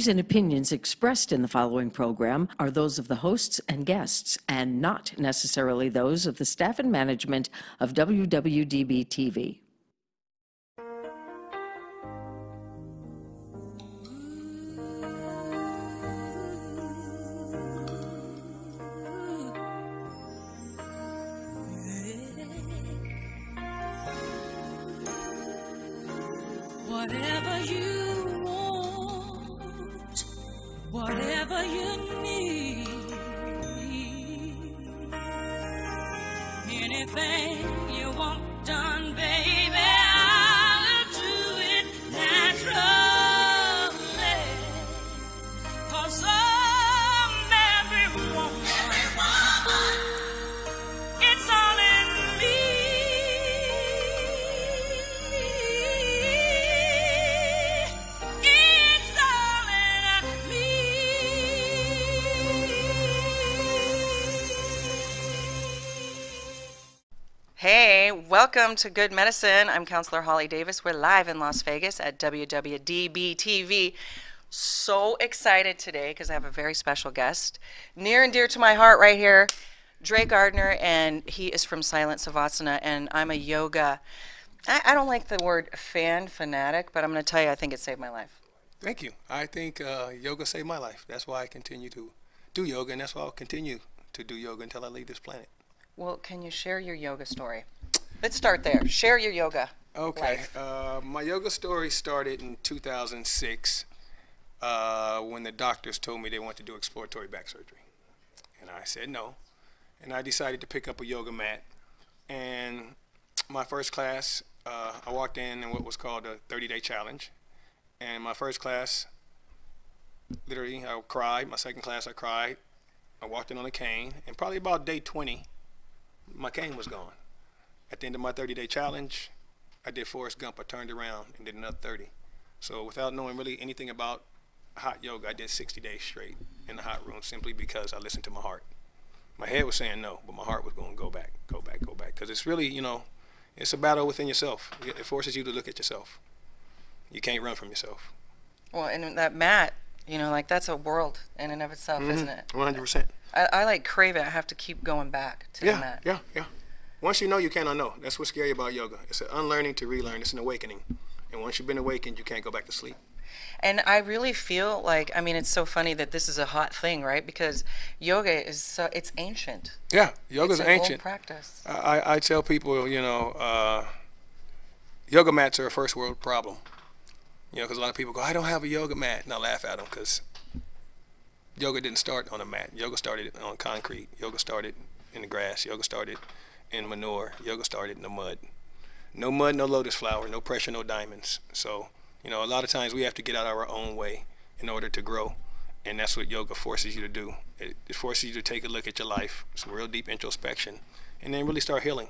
views and opinions expressed in the following program are those of the hosts and guests, and not necessarily those of the staff and management of WWDB-TV. Whatever you want, whatever you need, anything you want done, baby, I'll do it naturally. 'Cause every woman, it's all in me. Hey, welcome to Good Medicine. I'm Counselor Holly Davis. We're live in Las Vegas at WWDB.TV. So excited today because I have a very special guest, near and dear to my heart right here, Dray Gardner, and he is from Silent Savasana, and I'm a yoga, I don't like the word fanatic, but I'm going to tell you, I think it saved my life. Thank you. I think yoga saved my life. That's why I continue to do yoga, and that's why I'll continue to do yoga until I leave this planet. Well, can you share your yoga story? Let's start there. Share your yoga. Okay. My yoga story started in 2006 when the doctors told me they wanted to do exploratory back surgery. And I said no. And I decided to pick up a yoga mat. And my first class, I walked in what was called a 30-day challenge. And my first class, literally, I cried. My second class, I cried. I walked in on a cane. And probably about day 20, my cane was gone. At the end of my 30-day challenge, I did Forrest Gump. I turned around and did another 30. So without knowing really anything about hot yoga, I did 60 days straight in the hot room simply because I listened to my heart. My head was saying no, but my heart was going go back, go back, go back. Because it's really, it's a battle within yourself. It forces you to look at yourself. You can't run from yourself. Well, and that mat, like that's a world in and of itself, isn't it? 100%. I like crave it. I have to keep going back to the mat. Yeah. Once you know, you can't unknow. That's what's scary about yoga. It's an unlearning to relearn. It's an awakening. And once you've been awakened, you can't go back to sleep. And I really feel like, it's so funny that this is a hot thing, right? Because yoga is it's ancient. Yeah, yoga's ancient. It's an old practice. I tell people, yoga mats are a first world problem. Because a lot of people go, I don't have a yoga mat. And I laugh at them because yoga didn't start on a mat. Yoga started on concrete. Yoga started in the grass. Yoga started in manure. Yoga started in the mud. No mud, no lotus flower, no pressure, no diamonds. So, a lot of times we have to get out of our own way in order to grow. And that's what yoga forces you to do. It forces you to take a look at your life, some real deep introspection, and then really start healing.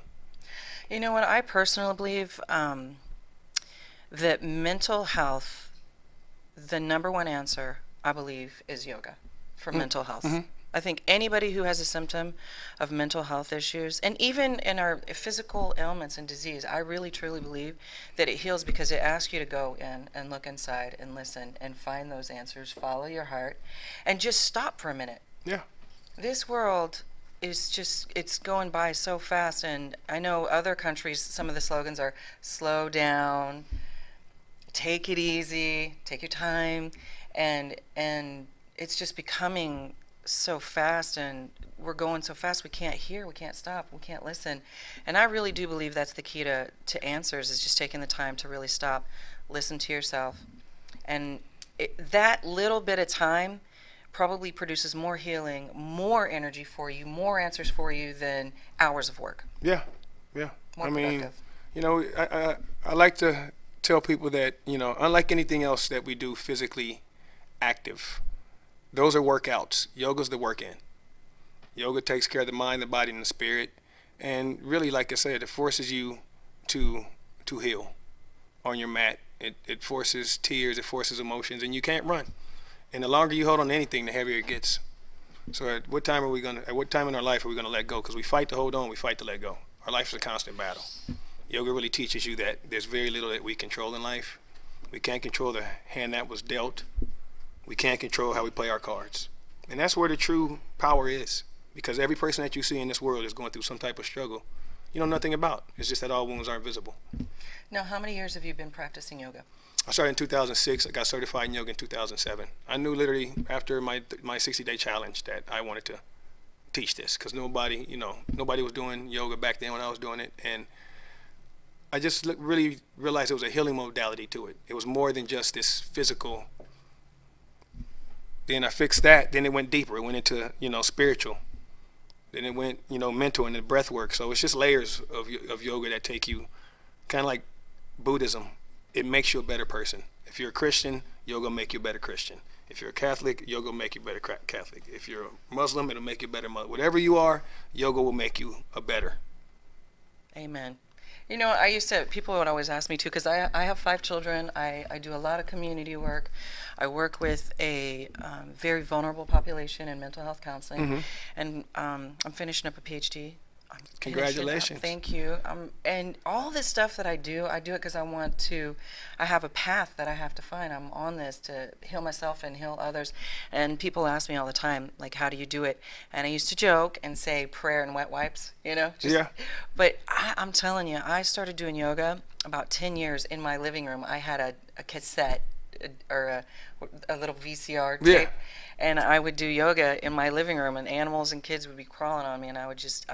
You know what? I personally believe that mental health, the #1 answer, I believe, is yoga for mental health. Mm-hmm. I think anybody who has a symptom of mental health issues, and even in our physical ailments and disease, I really truly believe that it heals because it asks you to go in and look inside and listen and find those answers, follow your heart, and just stop for a minute. Yeah. This world is just, it's going by so fast, and I know other countries, some of the slogans are slow down, take it easy, take your time, and it's just becoming so fast, and we're going so fast we can't hear, we can't stop, we can't listen. And I really do believe that's the key to answers, is just taking the time to really stop, listen to yourself. And that little bit of time probably produces more healing, more energy for you, more answers for you than hours of work. Yeah. More productive. I like to tell people that, unlike anything else that we do physically active, those are workouts. Yoga's the work in. Yoga takes care of the mind, the body, and the spirit. And really, like I said, it forces you to heal on your mat. It forces tears, it forces emotions, and you can't run. And the longer you hold on to anything, the heavier it gets. So at what time in our life are we gonna let go? Because we fight to hold on, we fight to let go. Our life is a constant battle. Yoga really teaches you that there's very little that we control in life. We can't control the hand that was dealt. We can't control how we play our cards. And that's where the true power is, because every person that you see in this world is going through some type of struggle you know nothing about. It's just that all wounds aren't visible. Now, how many years have you been practicing yoga? I started in 2006. I got certified in yoga in 2007. I knew literally after my 60-day challenge that I wanted to teach this, because nobody was doing yoga back then when I was doing it, and I just really realized there was a healing modality to it. It was more than just this physical. Then I fixed that. Then it went deeper. It went into spiritual. Then it went mental and the breath work. So it's just layers of yoga that take you, kind of like Buddhism. It makes you a better person. If you're a Christian, yoga will make you a better Christian. If you're a Catholic, yoga will make you a better Catholic. If you're a Muslim, it'll make you a better Muslim. Whatever you are, yoga will make you a better. Amen. People would always ask me too, because I have 5 children. I do a lot of community work. I work with a very vulnerable population in mental health counseling, and I'm finishing up a PhD. Congratulations. Thank you. And all this stuff that I do it because I have a path that I have to find. I'm on this to heal myself and heal others. And people ask me all the time, like, how do you do it? And I used to joke and say prayer and wet wipes, Yeah. But I'm telling you, I started doing yoga about 10 years in my living room. I had a cassette or a little VCR tape. Yeah. And I would do yoga in my living room, and animals and kids would be crawling on me, and I would just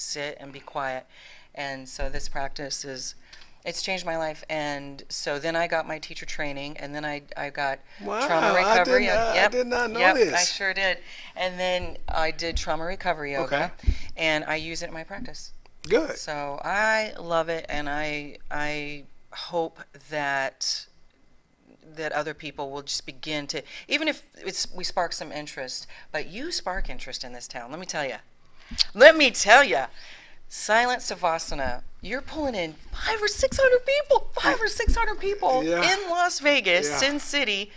sit and be quiet. And so this practice it's changed my life. And so then I got my teacher training, and then I got trauma recovery. I did not know this. I sure did. And then I did trauma recovery yoga, and I use it in my practice. Good. So I love it, and I hope that other people will just begin to, even if we spark some interest, but you spark interest in this town. Let me tell you, Silent Savasana, you're pulling in 500 or 600 people in Las Vegas, Sin City,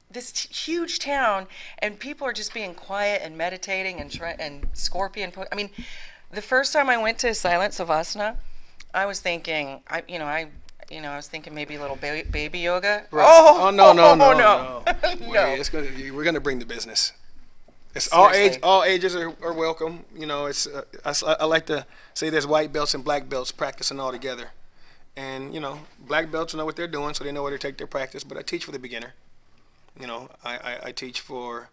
this huge town, and people are just being quiet and meditating and scorpion. I mean, the first time I went to Silent Savasana, I was thinking, I was thinking maybe a little baby yoga. Right. Oh no. No. We're gonna bring the business. It's Seriously. all ages are welcome. It's I like to say there's white belts and black belts practicing all together, and black belts know what they're doing, so they know where to take their practice. But I teach for the beginner. I teach for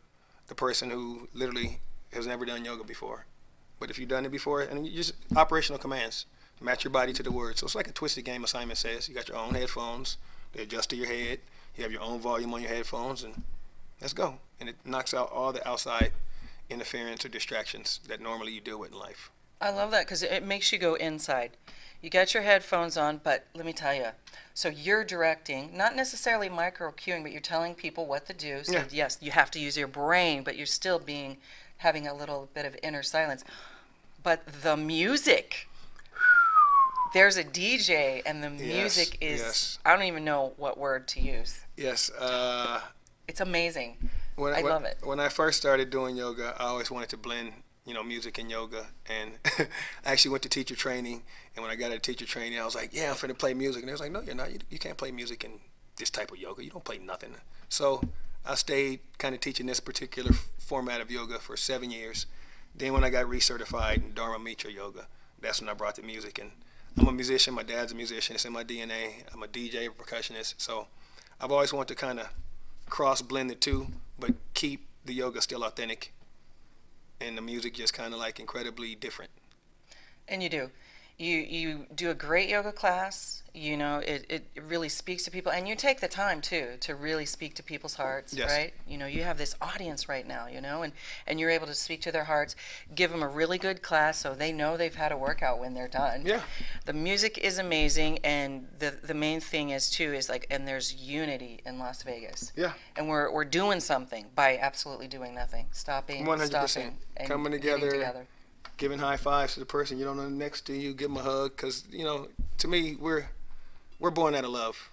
the person who literally has never done yoga before. But if you've done it before, and you just operational commands. Match your body to the words. So it's like a twisted game, assignment says. You got your own headphones. They adjust to your head. You have your own volume on your headphones, and let's go. And it knocks out all the outside interference or distractions that normally you deal with in life. I love that because it makes you go inside. You got your headphones on, but let me tell you. So you're directing, not necessarily micro-cueing, but you're telling people what to do. So yes, you have to use your brain, but you're still having a little bit of inner silence. But the music... There's a DJ, and the music is, I don't even know what word to use. Yes. It's amazing. I love it. When I first started doing yoga, I always wanted to blend, music and yoga. And I actually went to teacher training, and when I got out of teacher training, I was like, I'm finna play music. And they was like, no, you're not. You can't play music in this type of yoga. You don't play nothing. So I stayed kind of teaching this particular format of yoga for 7 years. Then when I got recertified in Dharma Mitra yoga, that's when I brought the music in. I'm a musician. My dad's a musician. It's in my DNA. I'm a DJ, a percussionist. So I've always wanted to kind of cross-blend the two, but keep the yoga still authentic and the music just kind of like incredibly different. And you do. You do a great yoga class. It really speaks to people. And you take the time, too, to really speak to people's hearts, right? You have this audience right now, and you're able to speak to their hearts, give them a really good class so they know they've had a workout when they're done. Yeah. The music is amazing, and the main thing is, too, and there's unity in Las Vegas. Yeah. And we're doing something by absolutely doing nothing. Stopping, 100%. and coming together. Giving high fives to the person you don't know next to you, give them a hug, because to me we're born out of love,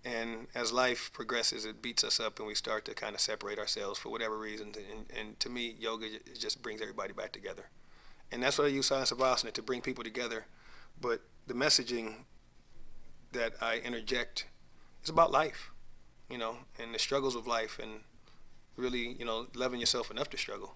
and as life progresses, it beats us up, and we start to kind of separate ourselves for whatever reasons. And to me, yoga just brings everybody back together, and that's what I use Silent Savasana to bring people together. But the messaging that I interject is about life. you know, and the struggles of life, and really, you know, loving yourself enough to struggle.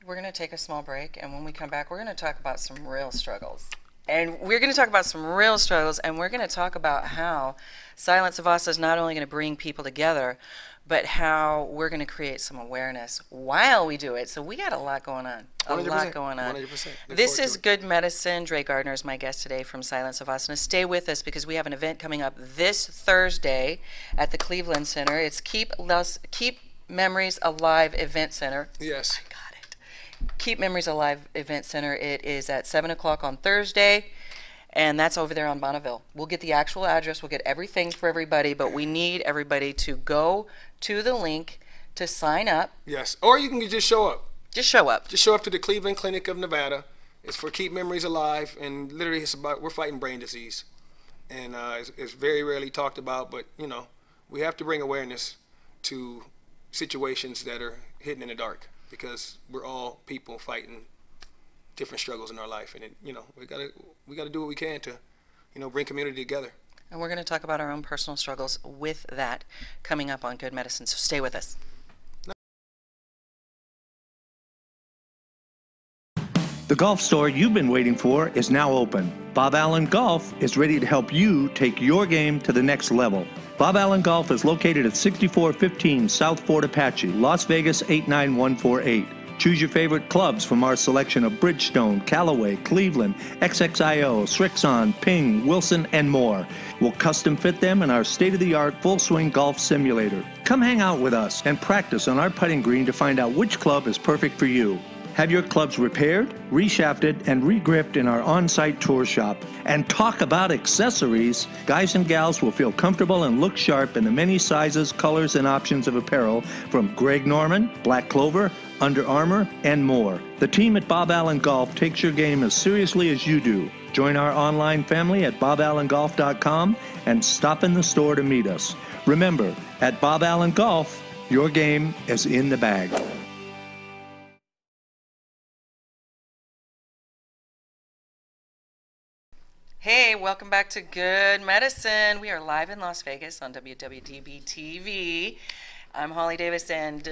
We're going to take a small break, and when we come back, we're going to talk about some real struggles. And we're going to talk about some real struggles, and we're going to talk about how Silent Savasana is not only going to bring people together, but how we're going to create some awareness while we do it. So we got a lot going on. A 100%, lot going on. 100%. This is Good Medicine. Dray Gardner is my guest today from Silent Savasana. Stay with us because we have an event coming up this Thursday at the Cleveland Center. It's Keep Memories Alive Event Center. Yes. I got it. Keep Memories Alive Event Center. It is at 7 o'clock on Thursday, and that's over there on Bonneville. We'll get the actual address. We'll get everything for everybody, but we need everybody to go to the link to sign up. Yes. Or you can just show up. Just show up. Just show up to the Cleveland Clinic of Nevada. It's for Keep Memories Alive, and literally it's about, we're fighting brain disease. And it's very rarely talked about, but, you know, we have to bring awareness to situations that are hidden in the dark, because we're all people fighting different struggles in our life, and you know, we gotta do what we can to, you know, bring community together. And we're going to talk about our own personal struggles with that coming up on Good Medicine. So stay with us. The golf store you've been waiting for is now open. Bob Allen Golf is ready to help you take your game to the next level. Bob Allen Golf is located at 6415 South Fort Apache, Las Vegas 89148. Choose your favorite clubs from our selection of Bridgestone, Callaway, Cleveland, XXIO, Srixon, Ping, Wilson, and more. We'll custom fit them in our state-of-the-art full-swing golf simulator. Come hang out with us and practice on our putting green to find out which club is perfect for you. Have your clubs repaired, reshafted, and regripped in our on-site tour shop. And talk about accessories. Guys and gals will feel comfortable and look sharp in the many sizes, colors, and options of apparel from Greg Norman, Black Clover, Under Armour, and more. The team at Bob Allen Golf takes your game as seriously as you do. Join our online family at WWDBTV.com and stop in the store to meet us. Remember, at Bob Allen Golf, your game is in the bag. Hey, welcome back to Good Medicine. We are live in Las Vegas on WWDBTV. I'm Holly Davis, and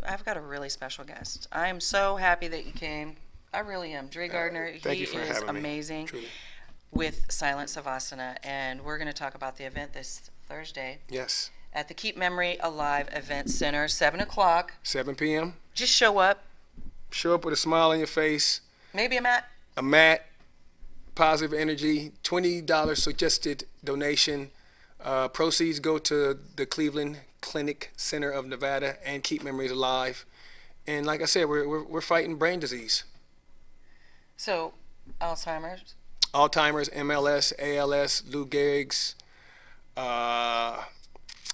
I've got a really special guest. I'm so happy that you came. I really am. Dray Gardner, Thank he you for is having me, amazing truly. with Silent Savasana, and we're going to talk about the event this Thursday Yes. at the Keep Memory Alive Event Center, 7 o'clock. 7 p.m. Just show up. Show up with a smile on your face, Maybe a mat. a mat, positive energy, $20 suggested donation. Proceeds go to the Cleveland Clinic Center of Nevada and Keep Memories Alive. And like I said, we're fighting brain disease. So, Alzheimer's. Alzheimer's, MLS, ALS, Lou Gehrig's,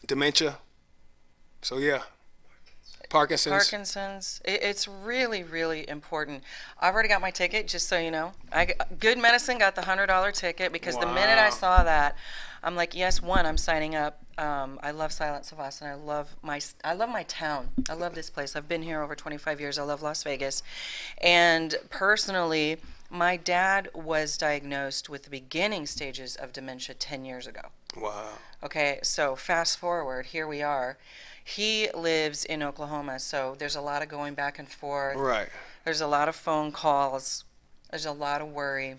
dementia. So yeah, Parkinson's. It's really, really important. I've already got my ticket, just so you know. Good Medicine got the $100 ticket because the minute I Wow. saw that, I'm like, yes, I'm signing up. I love Silent Savasana. I love my town. I love this place. I've been here over 25 years. I love Las Vegas. And personally, my dad was diagnosed with the beginning stages of dementia 10 years ago. Wow. Okay, so fast forward, here we are. He lives in Oklahoma, so there's a lot of going back and forth. Right. There's a lot of phone calls. There's a lot of worry.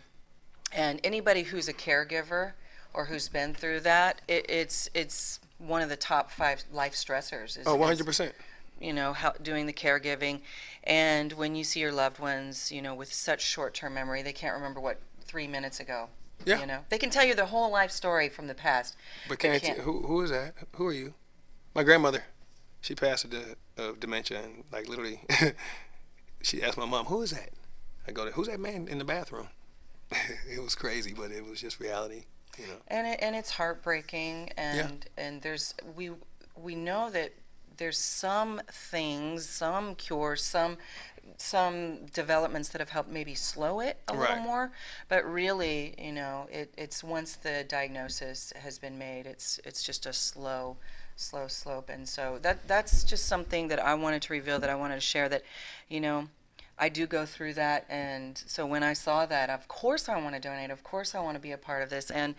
And anybody who's a caregiver or who's been through that, it's one of the top 5 life stressors. Oh, 100%. You know, doing the caregiving. And when you see your loved ones, you know, with such short-term memory, they can't remember what 3 minutes ago. Yeah. You know, they can tell you their whole life story from the past. But They can't who is that? Who are you? My grandmother. She passed of dementia, and like literally, she asked my mom, "Who is that?" I go, "Who's that man in the bathroom?" It was crazy, but it was just reality, you know. And it's heartbreaking, and we know that there's some things, some cures, some developments that have helped maybe slow it a little Right. more, but really, you know, it's once the diagnosis has been made, it's just a slow slope. And so that's just something that I wanted to reveal, that I wanted to share, that, you know, I do go through that, and so when I saw that, of course I want to donate. Of course I want to be a part of this and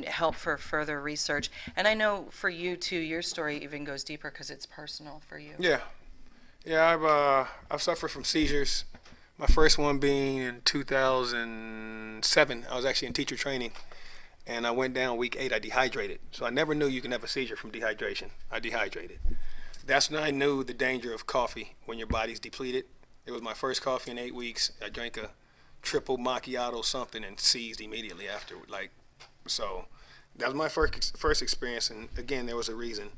help for further research. And I know for you too, your story even goes deeper because it's personal for you. Yeah, yeah. I've suffered from seizures. My first one being in 2007. I was actually in teacher training, and I went down week 8. I dehydrated, so I never knew you can have a seizure from dehydration. I dehydrated. That's when I knew the danger of coffee when your body's depleted. It was my first coffee in 8 weeks. I drank a triple macchiato something and seized immediately after. So that was my first experience, and again, there was a reason.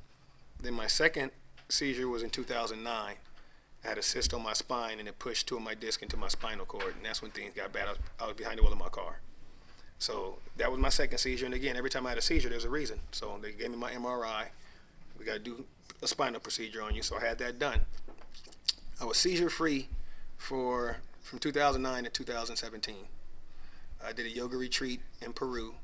Then my second seizure was in 2009. I had a cyst on my spine, and it pushed 2 of my discs into my spinal cord, and that's when things got bad. I was behind the wheel of my car. So that was my second seizure, and again, every time I had a seizure, there's a reason. So they gave me my MRI. We got to do a spinal procedure on you, so I had that done. I was seizure-free from 2009 to 2017. I did a yoga retreat in Peru.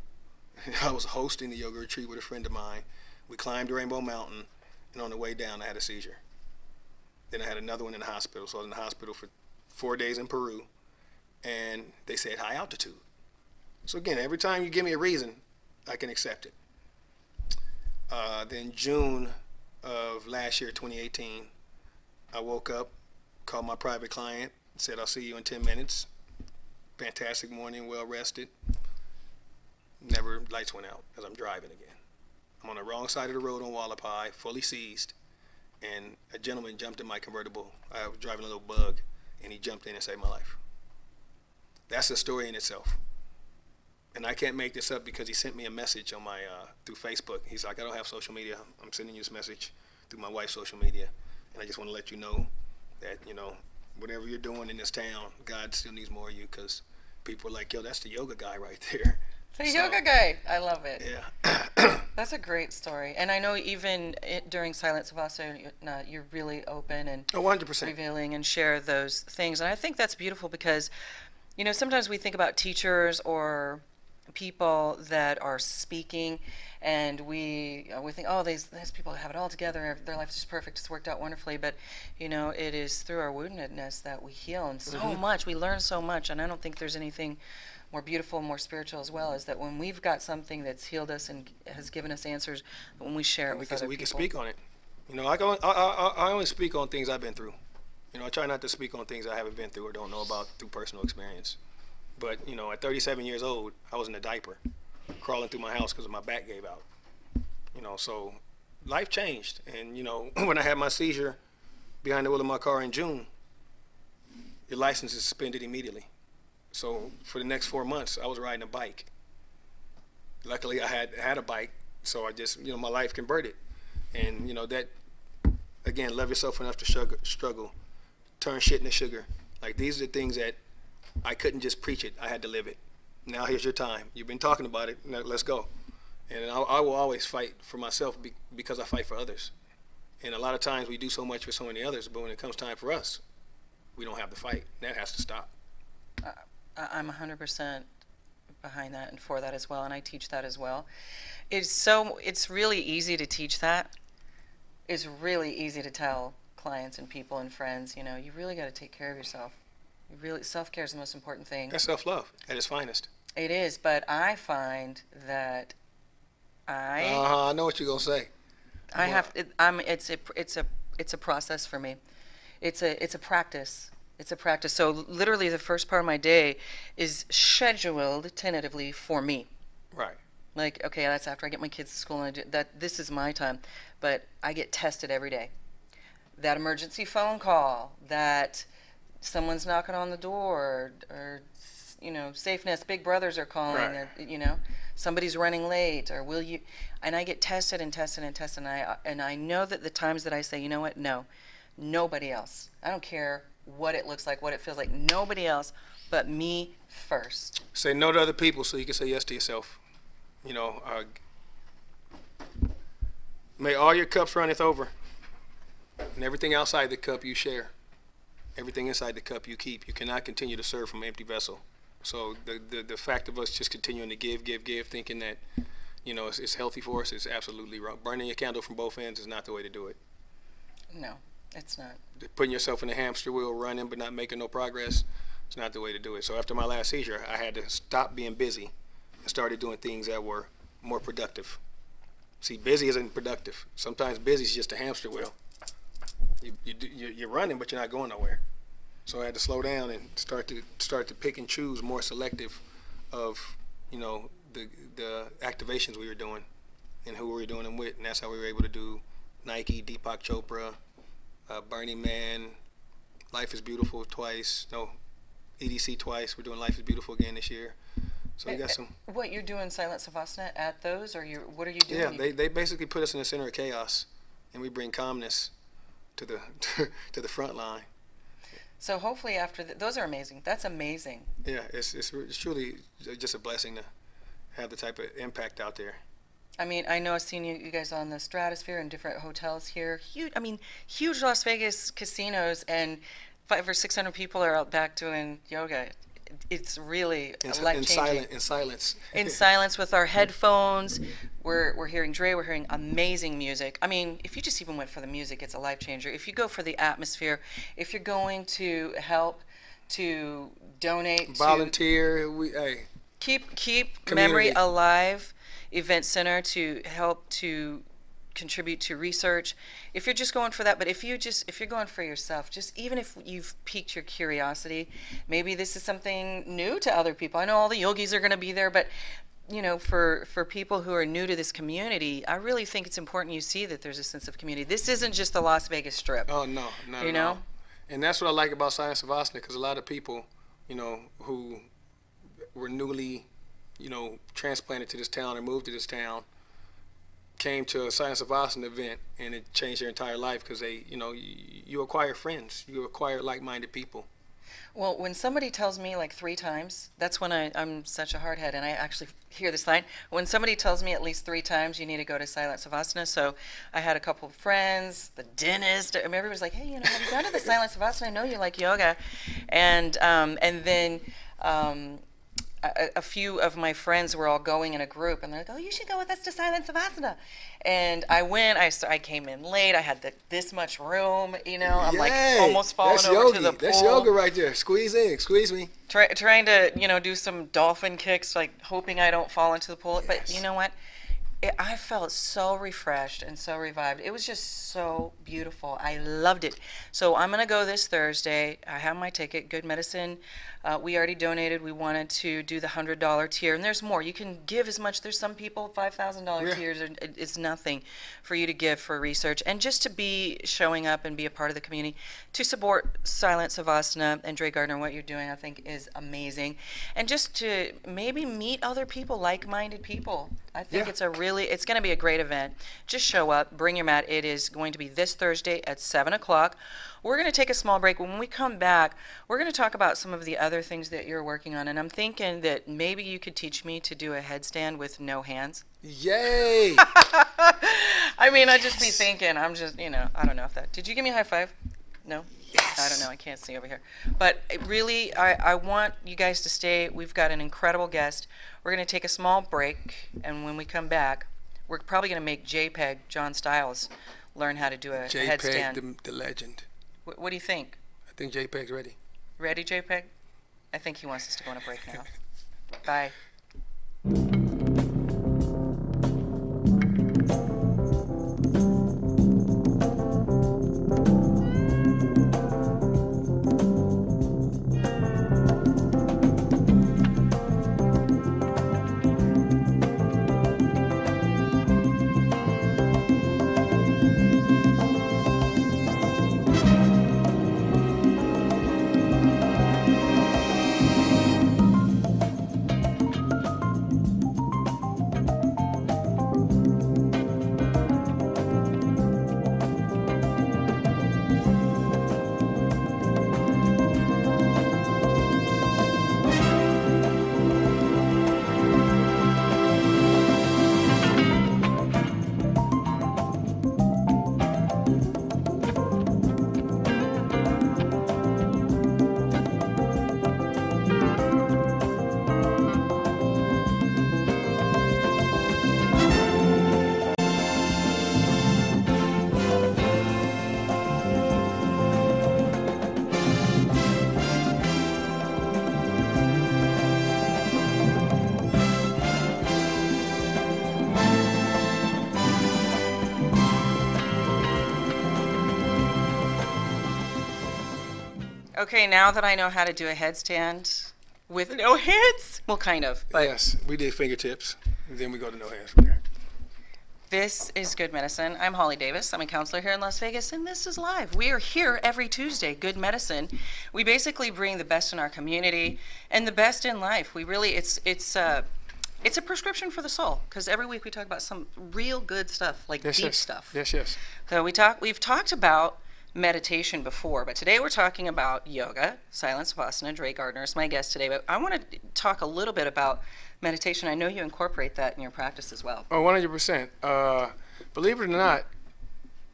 I was hosting the yoga retreat with a friend of mine. We climbed Rainbow Mountain, and on the way down, I had a seizure. Then I had another one in the hospital. So I was in the hospital for 4 days in Peru, and they said high altitude. So again, every time you give me a reason, I can accept it. Then June of last year, 2018, I woke up, called my private client, said, I'll see you in 10 minutes. Fantastic morning, well rested. Never, lights went out as I'm driving again. I'm on the wrong side of the road on Wallapai, fully seized, and a gentleman jumped in my convertible. I was driving a little Bug, and he jumped in and saved my life. That's a story in itself. And I can't make this up because he sent me a message on my through Facebook. He's like, I don't have social media. I'm sending you this message through my wife's social media, and I just want to let you know that, you know, whatever you're doing in this town, God still needs more of you, because people are like, yo, that's the yoga guy right there. The yoga guy. I love it. Yeah. That's a great story. And I know even during Silent Savasana, you're really open and 100%. revealing and share those things. And I think that's beautiful because, you know, sometimes we think about teachers or people that are speaking, and we think, oh, these people have it all together. Their life is just perfect. It's worked out wonderfully. But, you know, it is through our woundedness that we heal, and so much. We learn so much, and I don't think there's anything more beautiful, more spiritual as well, is that when we've got something that's healed us and has given us answers, when we share it with other people. We can speak on it. You know, I only speak on things I've been through. You know, I try not to speak on things I haven't been through or don't know about through personal experience. But, you know, at 37 years old, I was in a diaper, crawling through my house because my back gave out. You know, so life changed. And, you know, when I had my seizure behind the wheel of my car in June, your license is suspended immediately. So for the next 4 months, I was riding a bike. Luckily, I had a bike, so I just, you know, my life converted. And, you know, that, again, love yourself enough to struggle, turn shit into sugar. Like, these are the things that I couldn't just preach it. I had to live it. Now here's your time. You've been talking about it. Now let's go. And I will always fight for myself because I fight for others. And a lot of times we do so much for so many others, but when it comes time for us, we don't have the fight. That has to stop. I'm 100% behind that and for that as well, and I teach that as well. It's really easy to teach that. It's really easy to tell clients and people and friends, you know, you really got to take care of yourself. Self-care is the most important thing. That's self-love at its finest. It is, but I find that I know what you're gonna say. It's a process for me. It's a practice. It's a practice. So literally, the first part of my day is scheduled tentatively for me. Right. Like, okay, that's after I get my kids to school, and I do that. This is my time, but I get tested every day. That emergency phone call, that someone's knocking on the door, or you know, SafeNest, Big Brothers are calling, right. You know, somebody's running late, or will you? And I get tested and tested and tested, and I know that the times that I say, you know what, no, nobody else. I don't care what it looks like, what it feels like, nobody else but me first. Say no to other people so you can say yes to yourself. You know, may all your cups runneth over, and everything outside the cup you share. Everything inside the cup you keep. You cannot continue to serve from an empty vessel. So the fact of us just continuing to give, thinking that, you know, it's healthy for us is absolutely wrong. Burning your candle from both ends is not the way to do it. No, It's not. Putting yourself in a hamster wheel, running but not making no progress, it's not the way to do it. So after my last seizure, I had to stop being busy and started doing things that were more productive. See, busy isn't productive. Sometimes busy is just a hamster wheel. You're running, but you're not going nowhere. So I had to slow down and start to pick and choose more selective of, you know, the activations we were doing and who we were doing them with, and that's how we were able to do Nike, Deepak Chopra, Burning Man, Life is Beautiful twice, no, EDC twice. We're doing Life is Beautiful again this year. So we got some. What, you're doing Silent Savasana at those, or what are you doing? Yeah, they basically put us in the center of chaos, and we bring calmness to the to the front line. So hopefully after those are amazing. That's amazing. Yeah, it's truly just a blessing to have the type of impact out there. I mean, I know I've seen you guys on the Stratosphere and different hotels here. Huge, I mean, huge Las Vegas casinos, and 500 or 600 people are out back doing yoga. It's really life-changing. In silence. In silence with our headphones. We're hearing Dray. We're hearing amazing music. I mean, if you just even went for the music, it's a life changer. If you go for the atmosphere, if you're going to help, to donate, volunteer, keep community. Memory alive. Event Center to help to contribute to research. If you're just going for that, but if you're going for yourself, just even if you've piqued your curiosity, maybe this is something new to other people. I know all the yogis are going to be there, but you know, for people who are new to this community, I really think it's important you see that there's a sense of community. This isn't just the Las Vegas Strip. Oh no, not at all. And that's what I like about Silent Savasana, because a lot of people, you know, who were newly, you know, transplanted to this town or moved to this town, came to a Silent Savasana event, and it changed their entire life, because they, you know, you acquire friends, you acquire like-minded people. Well, when somebody tells me like 3 times, that's when I'm such a hardhead, and I actually hear this line. When somebody tells me at least 3 times, you need to go to Silent Savasana. So I had a couple of friends, the dentist. I mean, everybody's like, hey, you know, have you gone to the Silent Savasana? I know you like yoga. And then a few of my friends were all going in a group, and they're like, oh, you should go with us to Silent Savasana. And I went, I came in late, I had this much room, you know, I'm like almost falling over to the pool. That's yoga right there. Squeeze in, squeeze me. Trying to, you know, do some dolphin kicks, like hoping I don't fall into the pool. Yes. But you know what? I felt so refreshed and so revived. It was just so beautiful. I loved it. So I'm going to go this Thursday. I have my ticket. Good Medicine. We already donated. We wanted to do the $100 tier. And there's more. You can give as much. There's some people, $5,000 tiers. It's nothing for you to give for research. And just to be showing up and be a part of the community. To support Silent Savasana and Dray Gardner, what you're doing, I think, is amazing. And just to maybe meet other people, like-minded people. I think it's going to be a great event. Just show up, bring your mat. It is going to be this Thursday at 7 o'clock. We're going to take a small break. When we come back, we're going to talk about some of the other things that you're working on. And I'm thinking that maybe you could teach me to do a headstand with no hands. Yay! I mean, I'd just be thinking, I'm just, you know, I don't know if that. Did you give me a high five? No? Yes. I don't know. I can't see over here. But really, I want you guys to stay. We've got an incredible guest. We're going to take a small break, and when we come back, we're probably going to make JPEG, John Stiles, learn how to do a headstand. JPEG, the legend. What do you think? I think JPEG's ready. Ready, JPEG? I think he wants us to go on a break now. Bye. Okay, now that I know how to do a headstand with no hands, well, kind of, but Yes, we did fingertips, and then we go to no hands from there. this is Good Medicine. I'm Holly Davis. I'm a counselor here in Las Vegas, and this is live. We are here every Tuesday, Good Medicine. We basically bring the best in our community and the best in life. We really, it's a prescription for the soul, because every week we talk about some real good stuff, like Yes, deep yes. stuff. Yes, yes. So we've talked about meditation before, but today we're talking about yoga. Silent Savasana. Dray Gardner is my guest today, but I want to talk a little bit about meditation. I know you incorporate that in your practice as well. Oh, 100%. Believe it or not,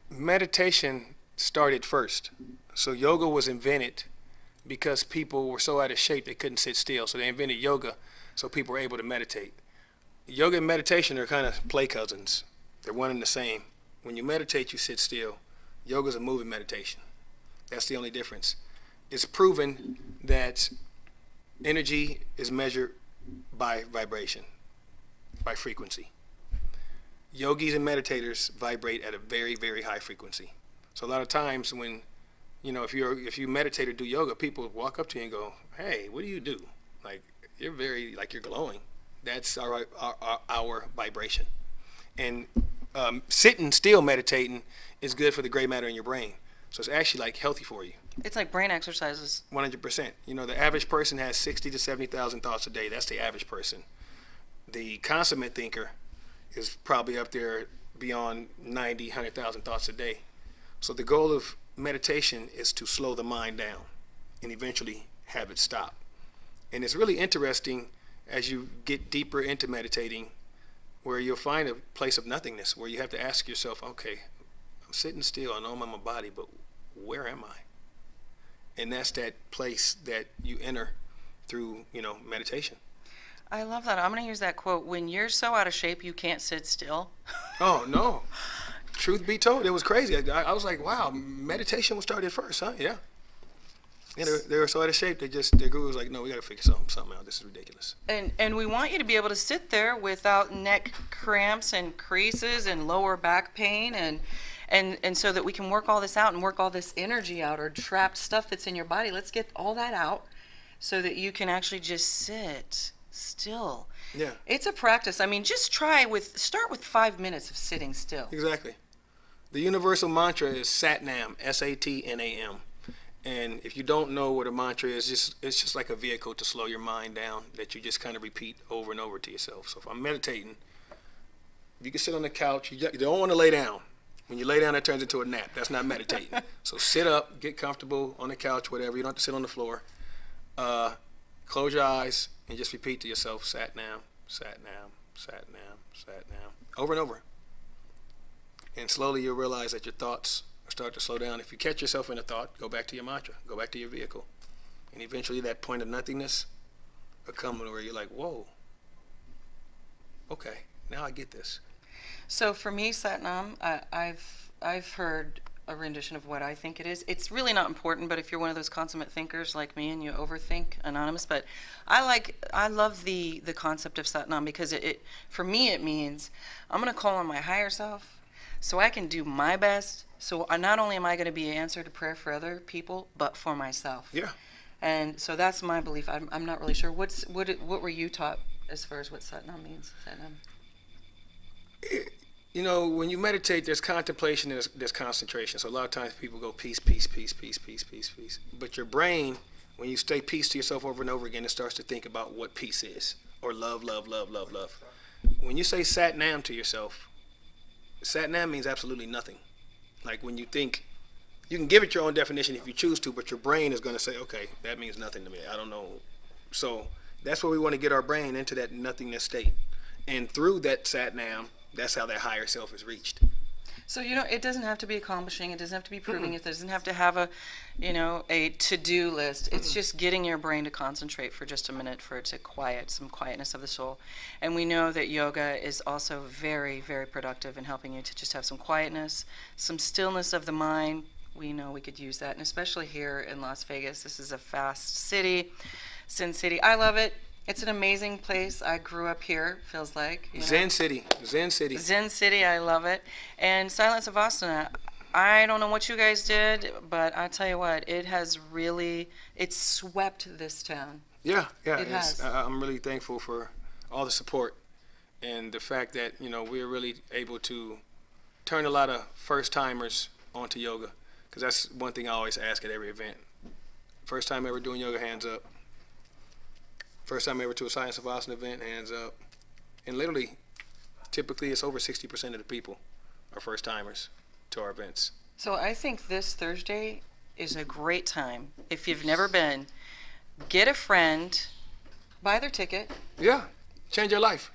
meditation started first. So yoga was invented because people were so out of shape they couldn't sit still. So they invented yoga so people were able to meditate. Yoga and meditation are kind of play cousins. They're one and the same. When you meditate, you sit still. Yoga's a moving meditation. That's the only difference. It's proven that energy is measured by vibration, by frequency. Yogis and meditators vibrate at a very, very high frequency. So a lot of times when, if you meditate or do yoga, people walk up to you and go, "Hey, what do you do? Like, you're glowing." That's our vibration. And sitting still meditating is good for the gray matter in your brain. So it's actually like healthy for you. It's like brain exercises. 100%. The average person has 60 to 70,000 thoughts a day. That's the average person. The consummate thinker is probably up there beyond 90, 100,000 thoughts a day. So the goal of meditation is to slow the mind down and eventually have it stop. And it's really interesting as you get deeper into meditating, where you'll find a place of nothingness, where you have to ask yourself, okay, I'm sitting still, I know I'm in my body, but where am I? And that's that place that you enter through, meditation. I love that. I'm going to use that quote. When you're so out of shape you can't sit still. Oh, no. Truth be told, it was crazy. I was like, wow, meditation was started first, huh? Yeah. And they were so out of shape, their guru was like, no, we got to figure something out. This is ridiculous. And we want you to be able to sit there without neck cramps and creases and lower back pain, and so that we can work all this out and work all this energy out, or trapped stuff that's in your body. Let's get all that out so that you can actually just sit still. Yeah. It's a practice. I mean, just start with 5 minutes of sitting still. Exactly. The universal mantra is Satnam, S-A-T-N-A-M. And if you don't know what a mantra is, it's just like a vehicle to slow your mind down that you just kind of repeat over and over to yourself. So if I'm meditating, you can sit on the couch. You don't want to lay down. When you lay down, it turns into a nap. That's not meditating. So sit up, get comfortable on the couch, whatever. You don't have to sit on the floor. Close your eyes and just repeat to yourself, Satnam, Satnam, Satnam, Satnam, over and over. And slowly you'll realize that your thoughts start to slow down. If you catch yourself in a thought, go back to your mantra, go back to your vehicle. And eventually that point of nothingness will come where you're like, whoa, okay, now I get this. So for me, Satnam, I've heard a rendition of what I think it is. It's really not important, but if you're one of those consummate thinkers like me and you overthink, anonymous, but I love the concept of Satnam, because for me it means I'm going to call on my higher self so I can do my best. So not only am I going to be an answer to prayer for other people, but for myself. Yeah. And so that's my belief. I'm not really sure. What were you taught as far as what Satnam means? Satnam. When you meditate, there's contemplation, there's concentration. So a lot of times people go peace, peace, peace, peace, peace, peace, peace. But your brain, when you say peace to yourself over and over again, it starts to think about what peace is, or love, love, love, love, love. When you say Satnam to yourself, Satnam means absolutely nothing. Like when you think, you can give it your own definition if you choose to, but your brain is going to say, okay, that means nothing to me. I don't know. So that's where we want to get our brain into that nothingness state. And through that Satnam, that's how that higher self is reached. So, it doesn't have to be accomplishing. It doesn't have to be proving. It doesn't have to have a to-do list. It's just getting your brain to concentrate for just a minute, for it to some quietness of the soul. And we know that yoga is also very, very productive in helping you to just have some quietness, some stillness of the mind. We know we could use that, and especially here in Las Vegas. This is a fast city, Sin City. I love it. It's an amazing place. I grew up here, feels like. Zen City. Zen City. Zen City, I love it. And Silent Savasana, I don't know what you guys did, but I tell you what, it's swept this town. Yeah, It has. I'm really thankful for all the support and the fact that, we're really able to turn a lot of first timers onto yoga, because that's one thing I always ask at every event. First time ever doing yoga, hands up. First time ever to a Science Savasana event, hands up. And literally, typically it's over 60% of the people are first timers to our events. So I think this Thursday is a great time. If you've never been, get a friend, buy their ticket. Yeah, change your life.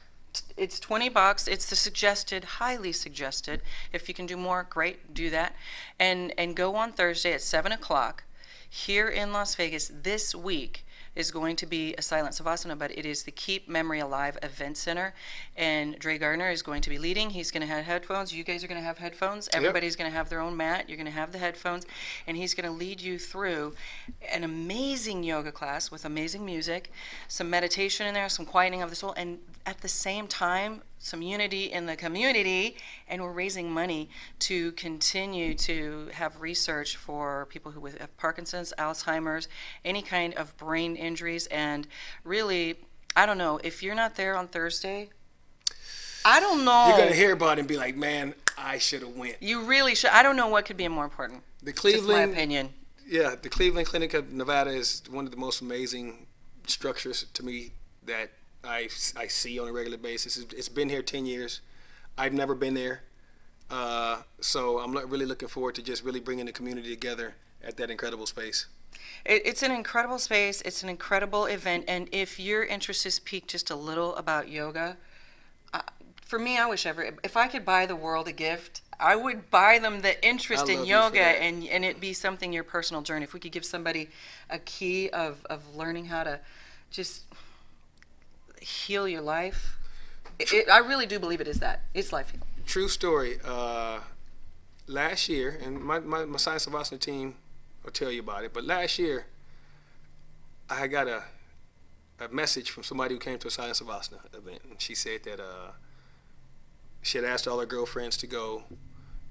It's $20. It's the suggested, highly suggested. If you can do more, great, do that. And go on Thursday at 7 o'clock. Here in Las Vegas this week is going to be a silent Savasana, but it is the Keep Memory Alive Event Center. And Dray Gardner is going to be leading. He's going to have headphones. You guys are going to have headphones. Everybody's going to have their own mat. You're going to have the headphones. And he's going to lead you through an amazing yoga class with amazing music, some meditation in there, some quieting of the soul, and at the same time, some unity in the community. And we're raising money to continue to have research for people who have Parkinson's, Alzheimer's, any kind of brain injuries. And really, I don't know, if you're not there on Thursday, I don't know. You're going to hear about it and be like, man, I should have went. You really should. I don't know what could be more important. The Cleveland, just my opinion. Yeah, the Cleveland Clinic of Nevada is one of the most amazing structures to me that I see on a regular basis. It's been here 10 years. I've never been there. So I'm really looking forward to just really bringing the community together at that incredible space. It's an incredible space. It's an incredible event. And if your interest has piqued just a little about yoga, for me, I wish if I could buy the world a gift, I would buy them the interest in yoga and it be something, your personal journey. If we could give somebody a key of learning how to just heal your life. I really do believe it is that. It's life healing. True story. Last year, and my Science Savasana team will tell you about it, but last year I got a message from somebody who came to a Science Savasana event, and she said that she had asked all her girlfriends to go,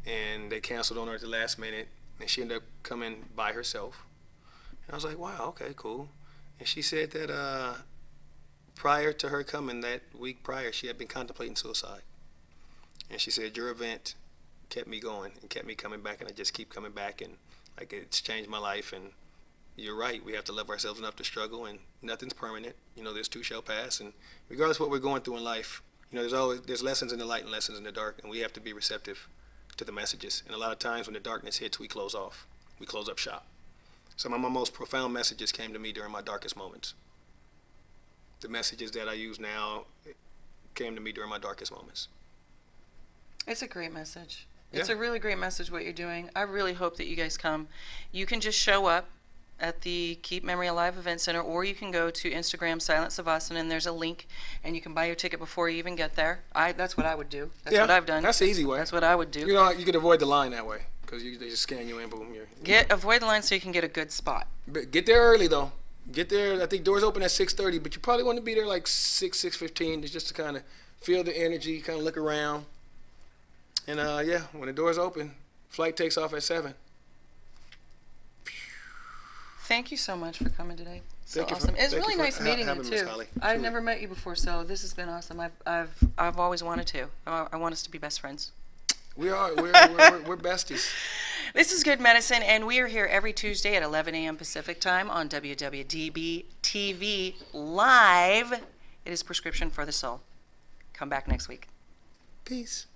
and they canceled on her at the last minute, and she ended up coming by herself. And I was like, wow, okay, cool. And she said that prior to her coming, that week prior, she had been contemplating suicide. And she said, your event kept me going and kept me coming back, and I just keep coming back, and like it's changed my life. And you're right, we have to love ourselves enough to struggle, and nothing's permanent. This too shall pass, and regardless of what we're going through in life, there's lessons in the light and lessons in the dark, and we have to be receptive to the messages. And a lot of times when the darkness hits, we close off. We close up shop. Some of my most profound messages came to me during my darkest moments. The messages that I use now came to me during my darkest moments. It's a great message. It's a really great message what you're doing. I really hope that you guys come. You can just show up at the Keep Memory Alive Event Center, or you can go to Instagram Silent Savasana, and there's a link, and you can buy your ticket before you even get there. That's what I would do. That's what I've done. That's the easy way. That's what I would do. You could avoid the line that way, because they just scan you in, boom. Avoid the line so you can get a good spot. But get there early though. Get there. I think doors open at 6:30, but you probably want to be there like 6:15, just to kind of feel the energy, kind of look around. And when the doors open, flight takes off at 7. Thank you so much for coming today. Thank you. Awesome. It's really nice meeting you too. Holly. I've never met you before, so this has been awesome. I've always wanted to. I want us to be best friends. We are. We're besties. This is Good Medicine, and we are here every Tuesday at 11 a.m. Pacific Time on WWDBTV Live. It is Prescription for the Soul. Come back next week. Peace.